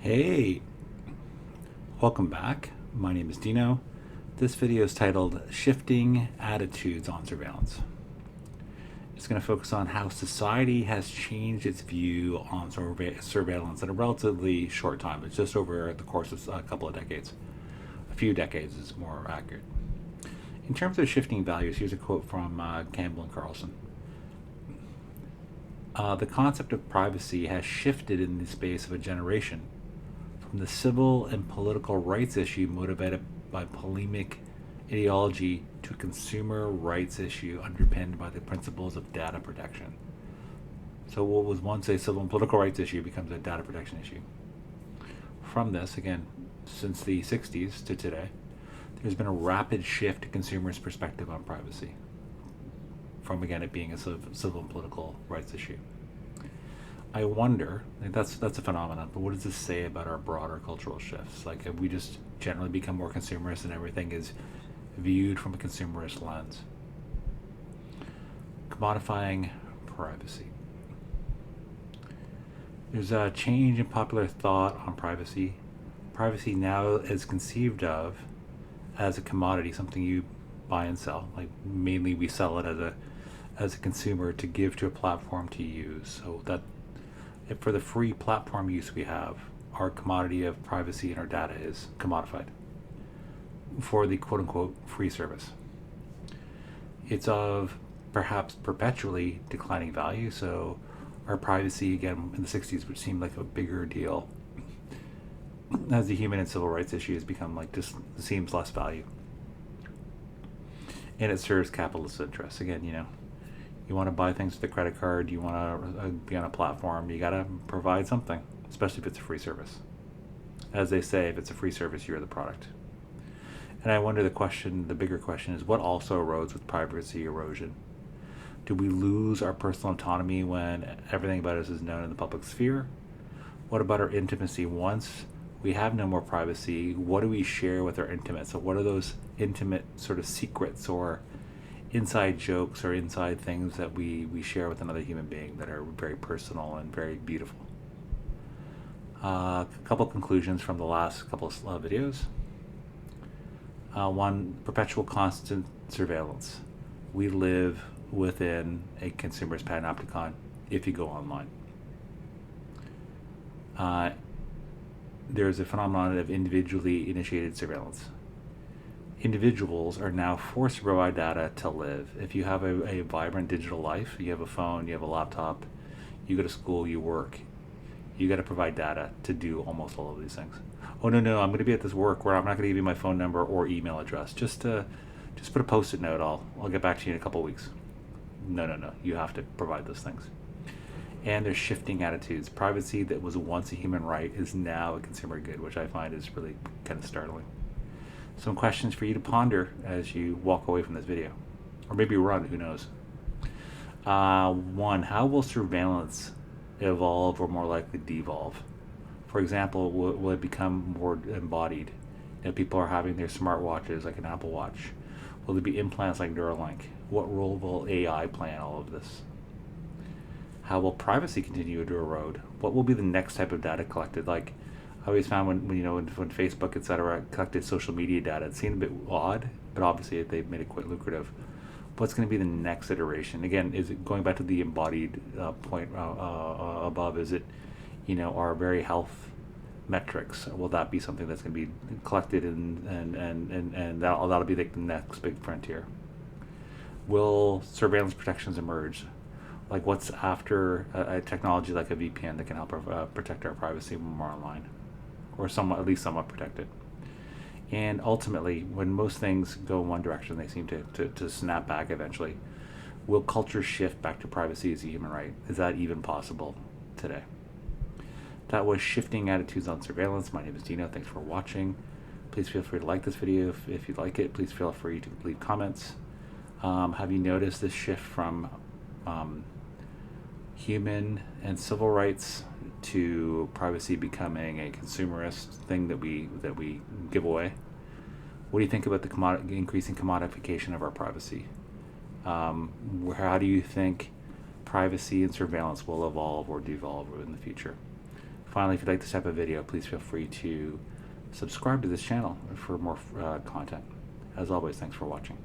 Hey, welcome back. My name is Dino. This video is titled Shifting Attitudes on Surveillance. It's going to focus on how society has changed its view on surveillance in a relatively short time. It's just over the course of a couple of decades. A few decades is more accurate. In terms of shifting values, here's a quote from Campbell and Carlson. The concept of privacy has shifted in the space of a generation from the civil and political rights issue motivated by polemic ideology to a consumer rights issue underpinned by the principles of data protection. So what was once a civil and political rights issue becomes a data protection issue. From this, again, since the 60s to today, there's been a rapid shift to consumers' perspective on privacy, from again it being a civil and political rights issue. I wonder, that's a phenomenon, but what does this say about our broader cultural shifts? Like, have we just generally become more consumerist and everything is viewed from a consumerist lens? Commodifying privacy. There's a change in popular thought on privacy. Privacy now is conceived of as a commodity, something you buy and sell. Like, mainly we sell it as a consumer to give to a platform to use. So that for the free platform use we have, our commodity of privacy and our data is commodified for the quote-unquote free service. It's of perhaps perpetually declining value, so our privacy, again, in the 60s, which seemed like a bigger deal, as the human and civil rights issue has become like just seems less value. And it serves capitalist interests. Again, you want to buy things with a credit card, you want to be on a platform, you got to provide something, especially if it's a free service. As they say, if it's a free service, you're the product. And I wonder the bigger question is, what also erodes with privacy erosion? Do we lose our personal autonomy when everything about us is known in the public sphere? What about our intimacy? Once we have no more privacy, what do we share with our intimates? So what are those intimate sort of secrets or inside jokes or inside things that we share with another human being that are very personal and very beautiful? A couple conclusions from the last couple of videos. One, perpetual constant surveillance. We live within a consumer's panopticon if you go online. There's a phenomenon of individually initiated surveillance. Individuals are now forced to provide data to live. If you have a vibrant digital life, you have a phone, you have a laptop, you go to school, you work, you got to provide data to do almost all of these things. Oh no, I'm going to be at this work where I'm not going to give you my phone number or email address. Just put a post-it note. I'll get back to you in a couple of weeks. No. You have to provide those things. And there's shifting attitudes. Privacy that was once a human right is now a consumer good, which I find is really kind of startling. Some questions for you to ponder as you walk away from this video, or maybe run, who knows. One, how will surveillance evolve or more likely devolve? For example, will it become more embodied? People are having their smartwatches like an Apple Watch. Will there be implants like Neuralink? What role will AI play in all of this? How will privacy continue to erode? What will be the next type of data collected? Like, I always found when Facebook, etc., collected social media data, it seemed a bit odd, but obviously they've made it quite lucrative. What's going to be the next iteration? Again, is it going back to the embodied point above? Is it, our very health metrics? Will that be something that's going to be collected and that'll be like the next big frontier? Will surveillance protections emerge? Like, what's after a technology like a VPN that can help protect our privacy when we're online, or at least somewhat protected? And ultimately, when most things go in one direction, they seem to snap back eventually. Will culture shift back to privacy as a human right? Is that even possible today? That was Shifting Attitudes on Surveillance. My name is Dino. Thanks for watching. Please feel free to like this video if you like it. Please feel free to leave comments. Have you noticed this shift from human and civil rights to privacy becoming a consumerist thing that we give away? What do you think about the increasing commodification of our privacy? How do you think privacy and surveillance will evolve or devolve in the future? Finally, if you like this type of video, please feel free to subscribe to this channel for more content. As always, thanks for watching.